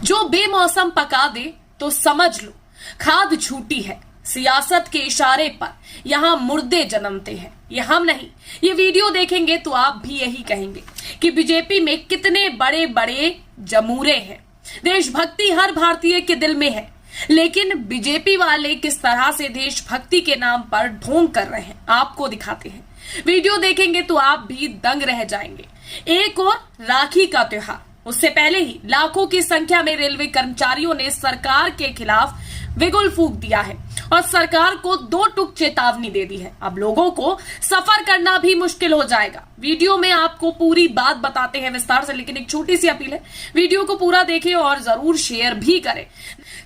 जो बेमौसम पका दे तो समझ लो खाद झूठी है। सियासत के इशारे पर यहाँ मुर्दे जन्मते हैं। ये हम नहीं, ये वीडियो देखेंगे तो आप भी यही कहेंगे कि बीजेपी में कितने बड़े बड़े जमूरे हैं। देशभक्ति हर भारतीय के दिल में है, लेकिन बीजेपी वाले किस तरह से देशभक्ति के नाम पर ढोंग कर रहे हैं आपको दिखाते हैं। वीडियो देखेंगे तो आप भी दंग रह जाएंगे। एक और राखी का त्योहार, उससे पहले ही लाखों की संख्या में रेलवे कर्मचारियों ने सरकार के खिलाफ बिगुल फूंक दिया है और सरकार को दो टूक चेतावनी दे दी है। अब लोगों को सफर करना भी मुश्किल हो जाएगा। वीडियो में आपको पूरी बात बताते हैं विस्तार से, लेकिन एक छोटी सी अपील है, वीडियो को पूरा देखें और जरूर शेयर भी करें।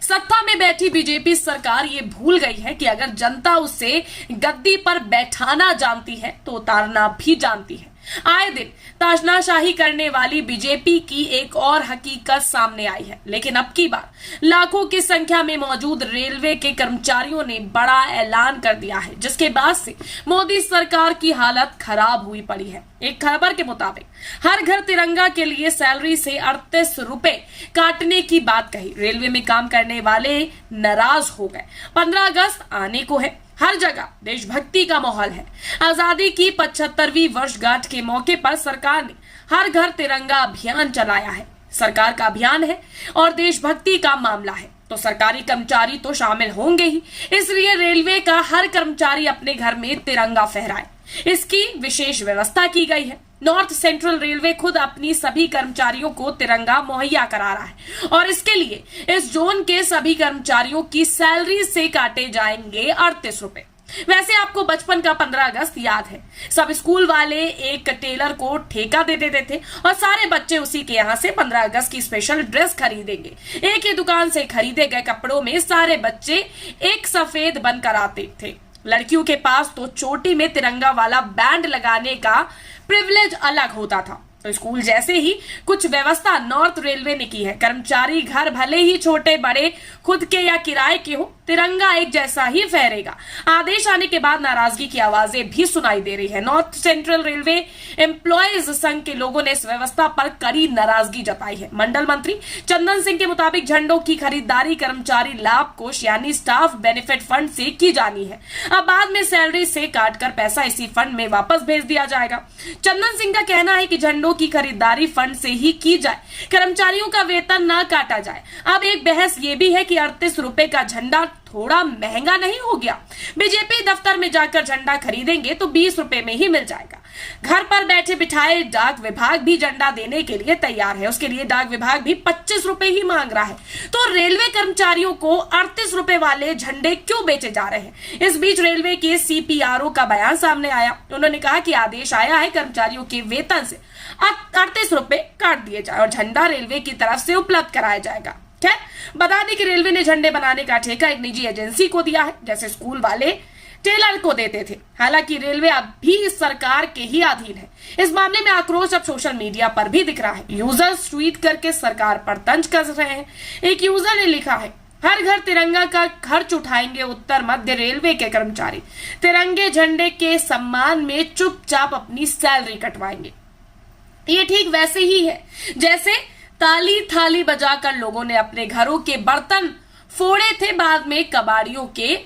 सत्ता में बैठी बीजेपी सरकार ये भूल गई है कि अगर जनता उसे गद्दी पर बैठाना जानती है तो उतारना भी जानती है। आए दिन ताशनाशाही करने वाली बीजेपी की एक और हकीकत सामने आई है, लेकिन अब की बार लाखों की संख्या में मौजूद रेलवे के कर्मचारियों ने बड़ा ऐलान कर दिया है, जिसके बाद से मोदी सरकार की हालत खराब हुई पड़ी है। एक खबर के मुताबिक हर घर तिरंगा के लिए सैलरी से 38 रुपए काटने की बात कही। रेलवे में काम करने वाले नाराज हो गए। 15 अगस्त आने को है, हर जगह देशभक्ति का माहौल है। आजादी की 75वीं वर्षगांठ के मौके पर सरकार ने हर घर तिरंगा अभियान चलाया है। सरकार का अभियान है और देशभक्ति का मामला है तो सरकारी कर्मचारी तो शामिल होंगे ही, इसलिए रेलवे का हर कर्मचारी अपने घर में तिरंगा फहराए, इसकी विशेष व्यवस्था की गई है। नॉर्थ सेंट्रल रेलवे खुद अपनी सभी कर्मचारियों को तिरंगा मुहैया करा रहा है और इसके लिए इस जोन के सभी कर्मचारियों की सैलरी से काटे जाएंगे 38 रुपए। वैसे आपको बचपन का 15 अगस्त याद है। सब स्कूल वाले एक टेलर को ठेका दे देते थे और सारे बच्चे उसी के यहाँ से 15 अगस्त की स्पेशल ड्रेस खरीदेंगे। एक ही दुकान से खरीदे गए कपड़ों में सारे बच्चे एक सफेद बनकर आते थे। लड़कियों के पास तो चोटी में तिरंगा वाला बैंड लगाने का प्रिविलेज अलग होता था। तो स्कूल जैसे ही कुछ व्यवस्था नॉर्थ रेलवे ने की है। कर्मचारी घर भले ही छोटे बड़े खुद के या किराए के हो, तिरंगा एक जैसा ही फहरेगा। आदेश आने के बाद नाराजगी की आवाजें भी सुनाई दे रही है। नॉर्थ सेंट्रल रेलवे एम्प्लॉयज संघ के लोगों ने इस व्यवस्था पर कड़ी नाराजगी जताई है। मंडल मंत्री चंदन सिंह के मुताबिक झंडों की खरीदारी कर्मचारी लाभ कोष यानी स्टाफ बेनिफिट फंड से की जानी है। अब बाद में सैलरी से काटकर पैसा इसी फंड में वापस भेज दिया जाएगा। चंदन सिंह का कहना है कि झंडों की खरीदारी फंड से ही की जाए, कर्मचारियों का वेतन ना काटा जाए। अब एक बहस ये भी है कि 38 रुपए का झंडा थोड़ा महंगा नहीं हो गया? बीजेपी दफ्तर में जाकर झंडा खरीदेंगे तो 20 रुपए में ही मिल जाएगा। घर पर बैठे बिठाए डाक विभाग भी झंडा देने के लिए तैयार है, उसके लिए डाक विभाग भी 25 रुपए ही मांग रहा है। तो रेलवे कर्मचारियों को 38 रुपए वाले झंडे क्यों बेचे जा रहे हैं? इस बीच रेलवे के सीपीआरओ का बयान सामने आया। उन्होंने कहा कि आदेश आया है कर्मचारियों के वेतन से 38 रुपए काट दिए जाए और झंडा रेलवे की तरफ से उपलब्ध कराया जाएगा। खैर, बता दें कि रेलवे ने झंडे बनाने का ठेका एक निजी एजेंसी को दिया है, जैसे स्कूल वाले टेलर को देते थे। हालांकि रेलवे अब भी सरकार के ही अधीन है। इस मामले में आक्रोश अब सोशल मीडिया पर भी दिख रहा है। यूजर्स ट्वीट करके सरकार पर तंज कस रहे हैं। एक यूजर ने लिखा है, हर घर तिरंगा का खर्च उठाएंगे उत्तर मध्य रेलवे के कर्मचारी, तिरंगे झंडे के सम्मान में चुपचाप अपनी सैलरी कटवाएंगे। ये ठीक वैसे ही है जैसे ताली थाली बजाकर लोगों ने अपने घरों के बर्तन फोड़े थे, बाद में कबाड़ियों के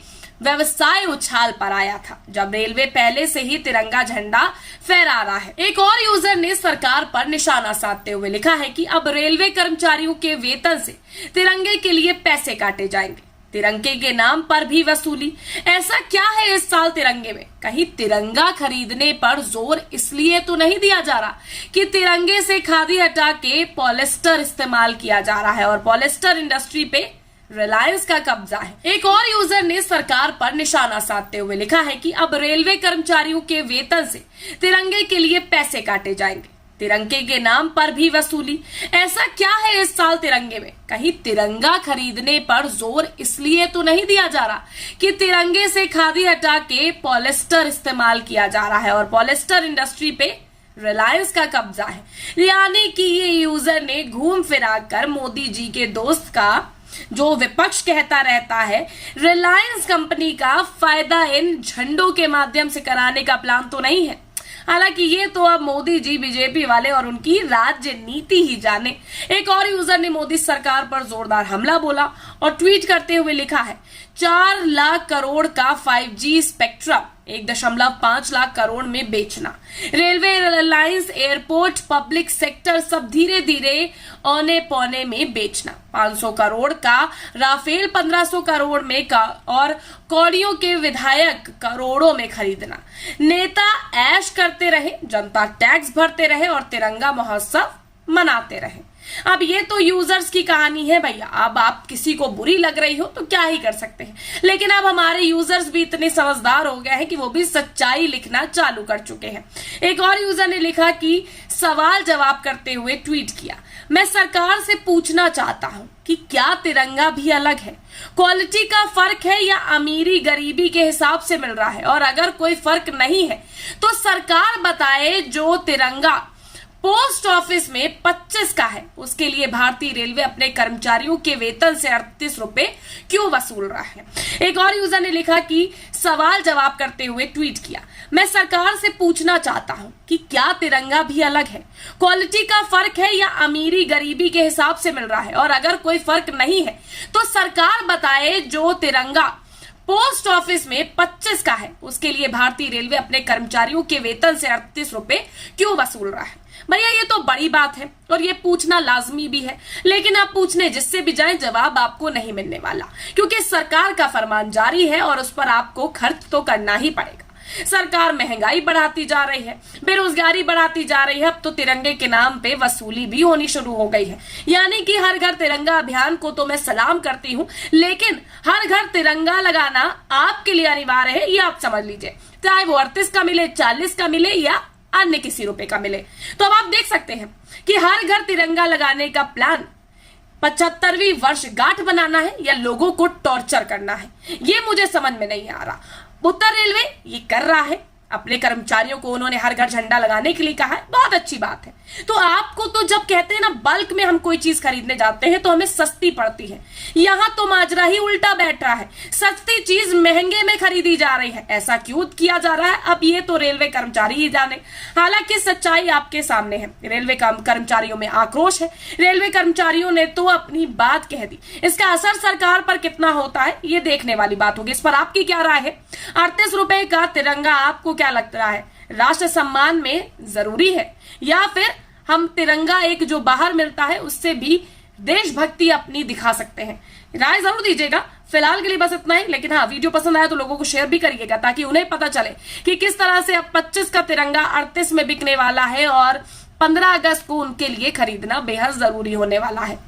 व्यवसाय उछाल पर आया था, जब रेलवे पहले से ही तिरंगा झंडा फहरा रहा है। एक और यूजर ने सरकार पर निशाना साधते हुए लिखा है कि अब रेलवे कर्मचारियों के वेतन से तिरंगे के लिए पैसे काटे जाएंगे, तिरंगे के नाम पर भी वसूली। ऐसा क्या है इस साल तिरंगे में? कहीं तिरंगा खरीदने पर जोर इसलिए तो नहीं दिया जा रहा कि तिरंगे से खादी हटा के पॉलिस्टर इस्तेमाल किया जा रहा है और पॉलिस्टर इंडस्ट्री पे रिलायंस का कब्जा है। एक और यूजर ने सरकार पर निशाना साधते हुए लिखा है कि अब रेलवे कर्मचारियों के वेतन से तिरंगे के लिए पैसे काटे जाएंगे, तिरंगे के नाम पर भी वसूली। ऐसा क्या है इस साल तिरंगे में? कहीं तिरंगा खरीदने पर जोर इसलिए तो नहीं दिया जा रहा कि तिरंगे से खादी हटा के पॉलिस्टर इस्तेमाल किया जा रहा है और पॉलिस्टर इंडस्ट्री पे रिलायंस का कब्जा है। यानी कि ये यूजर ने घूम फिरा कर मोदी जी के दोस्त का, जो विपक्ष कहता रहता है, रिलायंस कंपनी का फायदा इन झंडों के माध्यम से कराने का प्लान तो नहीं है। हालांकि ये तो अब मोदी जी, बीजेपी वाले और उनकी राज्य नीति ही जाने। एक और यूजर ने मोदी सरकार पर जोरदार हमला बोला और ट्वीट करते हुए लिखा है, 4 लाख करोड़ का 5G स्पेक्ट्रम 1.5 लाख करोड़ में बेचना, railway, airlines, airport, public sector सब धीरे धीरे औने पौने में बेचना, 500 करोड़ का राफेल 1500 करोड़ में का और कौड़ियों के विधायक करोड़ों में खरीदना, नेता ऐश करते रहे, जनता टैक्स भरते रहे और तिरंगा महोत्सव मनाते रहे। अब ये तो यूजर्स की कहानी है भैया। अब आप किसी को बुरी लग रही हो तो क्या ही कर सकते हैं, लेकिन अब हमारे यूजर्स भी इतने समझदार हो गए हैं कि वो भी सच्चाई लिखना चालू कर चुके हैं। एक और यूजर ने लिखा कि सवाल जवाब करते हुए ट्वीट किया, मैं सरकार से पूछना चाहता हूं कि क्या तिरंगा भी अलग है, क्वालिटी का फर्क है या अमीरी गरीबी के हिसाब से मिल रहा है, और अगर कोई फर्क नहीं है तो सरकार बताए जो तिरंगा पोस्ट ऑफिस में 25 का है उसके लिए भारतीय रेलवे अपने कर्मचारियों के वेतन से 38 रुपए क्यों वसूल रहा है। एक और यूजर ने लिखा कि सवाल जवाब करते हुए ट्वीट किया, मैं सरकार से पूछना चाहता हूं कि क्या तिरंगा भी अलग है, क्वालिटी का फर्क है या अमीरी गरीबी के हिसाब से मिल रहा है, और अगर कोई फर्क नहीं है तो सरकार बताए जो तिरंगा पोस्ट ऑफिस में 25 का है उसके लिए भारतीय रेलवे अपने कर्मचारियों के वेतन से 38 रुपए क्यों वसूल रहा है। भैया ये तो बड़ी बात है और ये पूछना लाजमी भी है, लेकिन आप पूछने जिससे भी जाएं जवाब आपको नहीं मिलने वाला, क्योंकि सरकार का फरमान जारी है और उस पर आपको खर्च तो करना ही पड़ेगा। सरकार महंगाई बढ़ाती जा रही है, बेरोजगारी बढ़ाती जा रही है, अब तो तिरंगे के नाम पे वसूली भी होनी शुरू हो गई है। यानी कि हर घर तिरंगा अभियान को तो मैं सलाम करती हूँ, लेकिन हर घर तिरंगा लगाना आपके लिए अनिवार्य है, ये आप समझ लीजिए, चाहे वो 38 का मिले, 40 का मिले या अन्य किसी रुपए का मिले। तो अब आप देख सकते हैं कि हर घर तिरंगा लगाने का प्लान 75वीं वर्षगांठ बनाना है या लोगों को टॉर्चर करना है, ये मुझे समझ में नहीं आ रहा। उत्तर रेलवे ये कर रहा है, अपने कर्मचारियों को उन्होंने हर घर झंडा लगाने के लिए कहा है, बहुत अच्छी बात है। तो आपको तो जब कहते हैं ना बल्क में हम कोई चीज खरीदने जाते हैं तो हमें सस्ती पड़ती है, यहां तो माजरा ही उल्टा बैठ रहा है, सस्ती चीज महंगे में खरीदी जा रही है। ऐसा क्यों किया जा रहा है, अब ये तो रेलवे कर्मचारी ही जाने। हालांकि सच्चाई आपके सामने है, रेलवे कर्मचारियों में आक्रोश है, रेलवे कर्मचारियों ने तो अपनी बात कह दी। इसका असर सरकार पर कितना होता है ये देखने वाली बात होगी। इस पर आपकी क्या राय है? 38 रुपए का तिरंगा आपको क्या लगता है राष्ट्र सम्मान में जरूरी है, या फिर हम तिरंगा एक जो बाहर मिलता है उससे भी देशभक्ति अपनी दिखा सकते हैं? राय जरूर दीजिएगा। फिलहाल के लिए बस इतना ही, लेकिन हाँ वीडियो पसंद आया तो लोगों को शेयर भी करिएगा ताकि उन्हें पता चले कि किस तरह से अब 25 का तिरंगा 38 में बिकने वाला है और 15 अगस्त को उनके लिए खरीदना बेहद जरूरी होने वाला है।